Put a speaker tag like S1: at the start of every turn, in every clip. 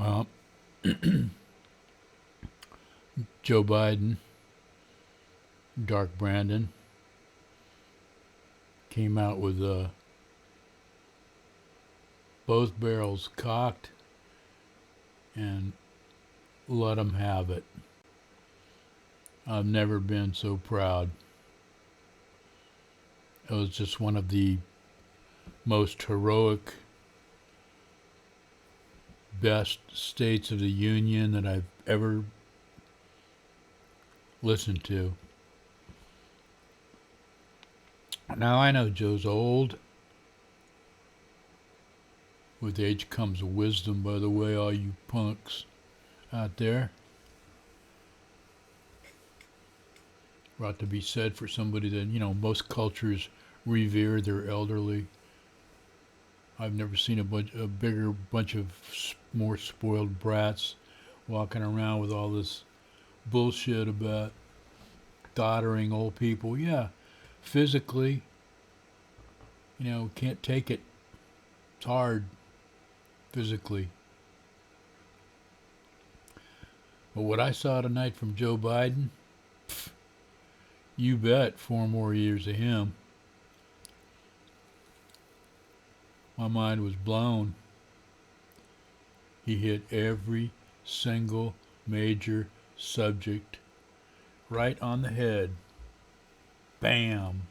S1: Well, Joe Biden, Dark Brandon, came out with both barrels cocked and let them have it. I've never been so proud. It was just one of the most heroic, best states of the union that I've ever listened to. Now I know Joe's old. With age comes wisdom, by the way, all you punks out there. Ought to be said for somebody that, most cultures revere their elderly. I've never seen a bigger bunch of more spoiled brats walking around with all this bullshit about doddering old people. Yeah, physically, can't take it. It's hard physically. But what I saw tonight from Joe Biden, you bet 4 more years of him. My mind was blown. He hit every single major subject right on the head. Bam.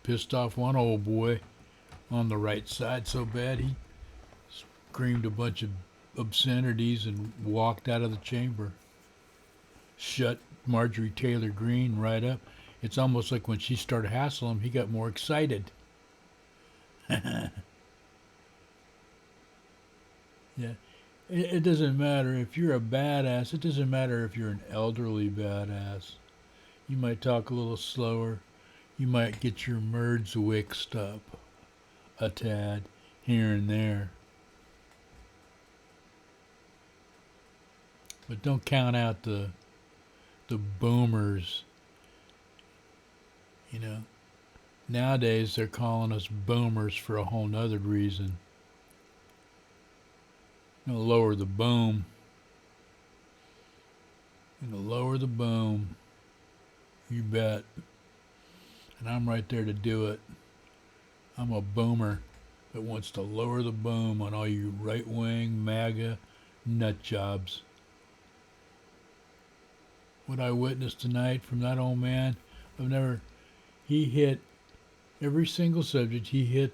S1: Pissed off one old boy on the right side so bad he screamed a bunch of obscenities and walked out of the chamber. Shut Marjorie Taylor Greene right up. It's almost like when she started hassling him, he got more excited. Yeah. It doesn't matter if you're a badass. It doesn't matter if you're an elderly badass. You might talk a little slower. You might get your merds wicked up a tad here and there. But don't count out the boomers. Nowadays they're calling us boomers for a whole nother reason. Lower the boom. Lower the boom. You bet. And I'm right there to do it. I'm a boomer that wants to lower the boom on all you right-wing MAGA nut jobs. What I witnessed tonight from that old man, he hit every single subject. He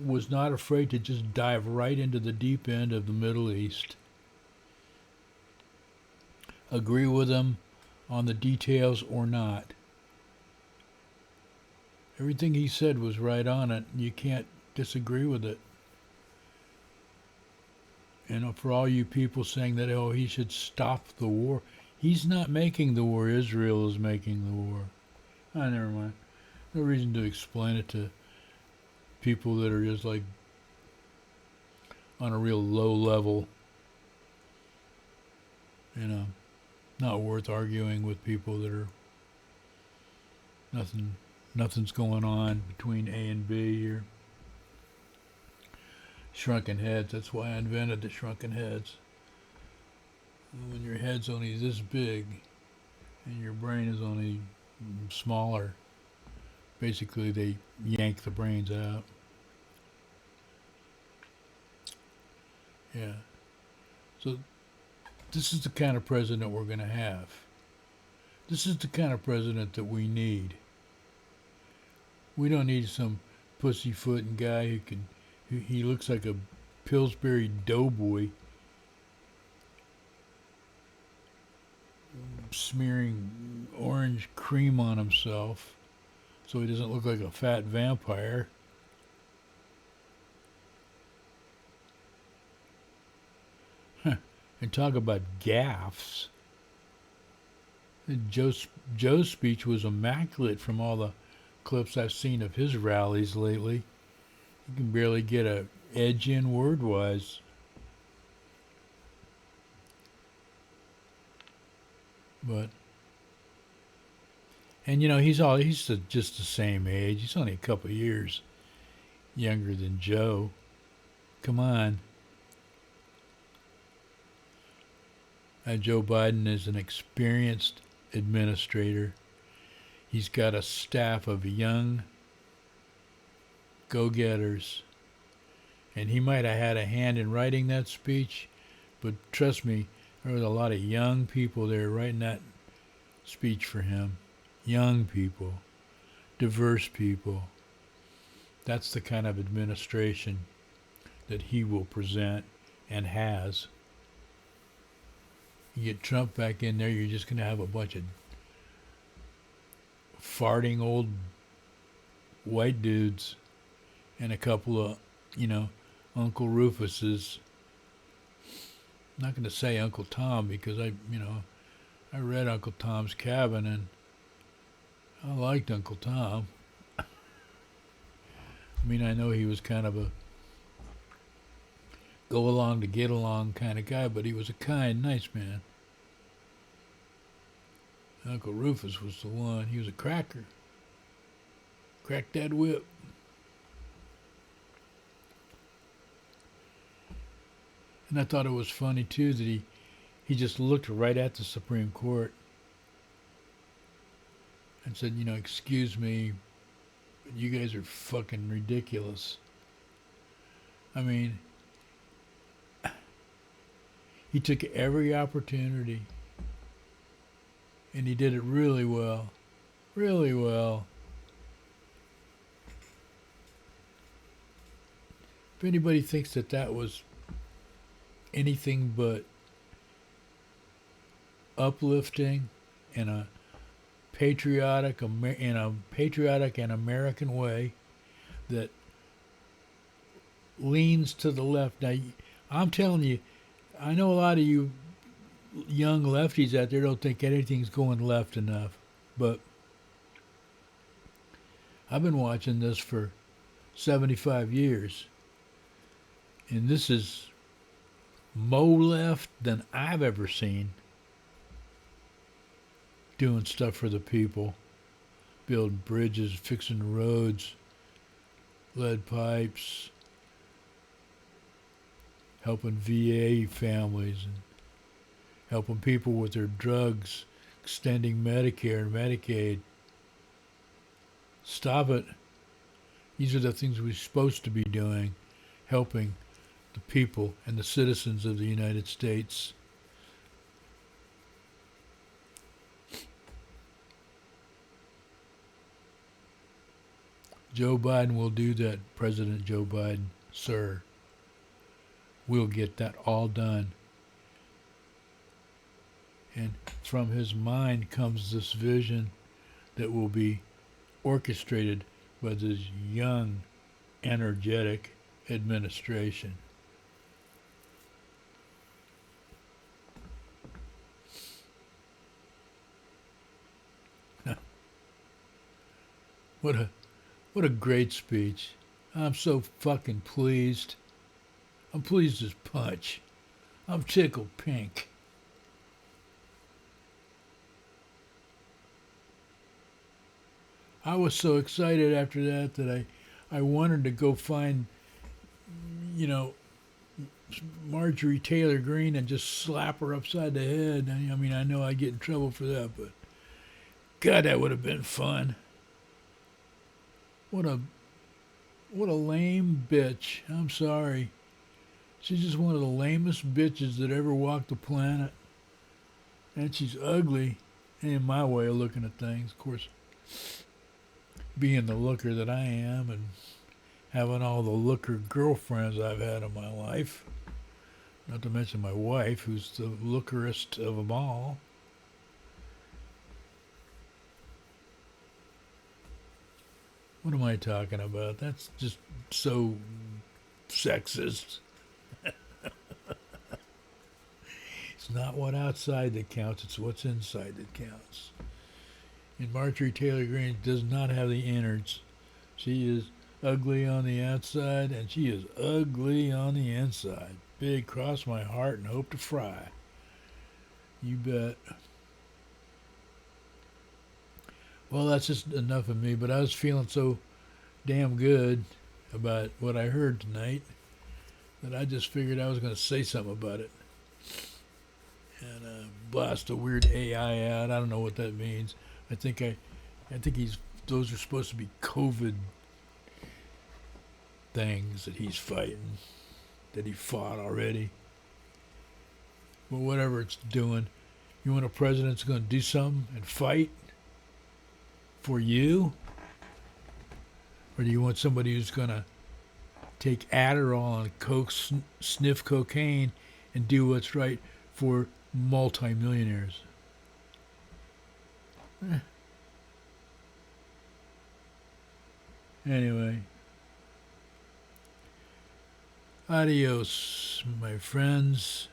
S1: was not afraid to just dive right into the deep end of the Middle East. Agree with him on the details or not. Everything he said was right on it. You can't disagree with it. For all you people saying that, he should stop the war. He's not making the war. Israel is making the war. Never mind. No reason to explain it to people that are just like on a real low level. Not worth arguing with people that are nothing's going on between A and B here. Shrunken heads. That's why I invented the shrunken heads. When your head's only this big and your brain is only smaller, basically they yank the brains out. Yeah. So this is the kind of president we're going to have. This is the kind of president that we need. We don't need some pussyfooting guy he looks like a Pillsbury doughboy smearing orange cream on himself so he doesn't look like a fat vampire. And talk about gaffes. Joe's speech was immaculate from all the clips I've seen of his rallies lately. You can barely get a edge in word-wise. But, and he's just the same age. He's only a couple of years younger than Joe. Come on. Joe Biden is an experienced administrator. He's got a staff of young go getters. And he might have had a hand in writing that speech, but trust me, there was a lot of young people there writing that speech for him. Young people, diverse people. That's the kind of administration that he will present and has. You get Trump back in there, you're just going to have a bunch of farting old white dudes and a couple of, Uncle Rufus's. I'm not going to say Uncle Tom because I read Uncle Tom's Cabin and I liked Uncle Tom. I mean, I know he was kind of a go along to get along kind of guy, but he was a kind, nice man. Uncle Rufus was the one. He was a cracker. Cracked that whip. And I thought it was funny, too, that he just looked right at the Supreme Court and said, excuse me, but you guys are fucking ridiculous. I mean, he took every opportunity and he did it really well. Really well. If anybody thinks that was anything but uplifting and a patriotic and American way that leans to the left. Now, I'm telling you, I know a lot of you young lefties out there don't think anything's going left enough, but I've been watching this for 75 years, and this is more left than I've ever seen. Doing stuff for the people, building bridges, fixing roads, lead pipes, helping VA families, and helping people with their drugs, extending Medicare and Medicaid. Stop it. These are the things we're supposed to be doing, helping the people and the citizens of the United States. Joe Biden will do that, President Joe Biden, sir. We'll get that all done. And from his mind comes this vision that will be orchestrated by this young, energetic administration. What a great speech. I'm so fucking pleased. I'm pleased as punch. I'm tickled pink. I was so excited after that I wanted to go find, Marjorie Taylor Greene and just slap her upside the head. I mean, I know I'd get in trouble for that, but God, that would have been fun. What a lame bitch. I'm sorry. She's just one of the lamest bitches that ever walked the planet. And she's ugly, in my way of looking at things. Of course, being the looker that I am and having all the looker girlfriends I've had in my life. Not to mention my wife, who's the lookerest of them all. What am I talking about? That's just so sexist. It's not what outside that counts, it's what's inside that counts. And Marjorie Taylor Greene does not have the innards. She is ugly on the outside and she is ugly on the inside. Big cross my heart and hope to fry. You bet. Well, that's just enough of me, but I was feeling so damn good about what I heard tonight that I just figured I was going to say something about it and blast a weird AI out. I don't know what that means. I think I, I think he's. Those are supposed to be COVID things that he's fighting, that he fought already. But whatever it's doing, you want a president that's going to do something and fight for you, or do you want somebody who's going to take Adderall and coke, sniff cocaine, and do what's right for multimillionaires? Eh. Anyway, adios, my friends.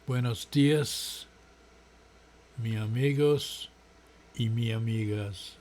S1: Buenos dias, mi amigos y mi amigas.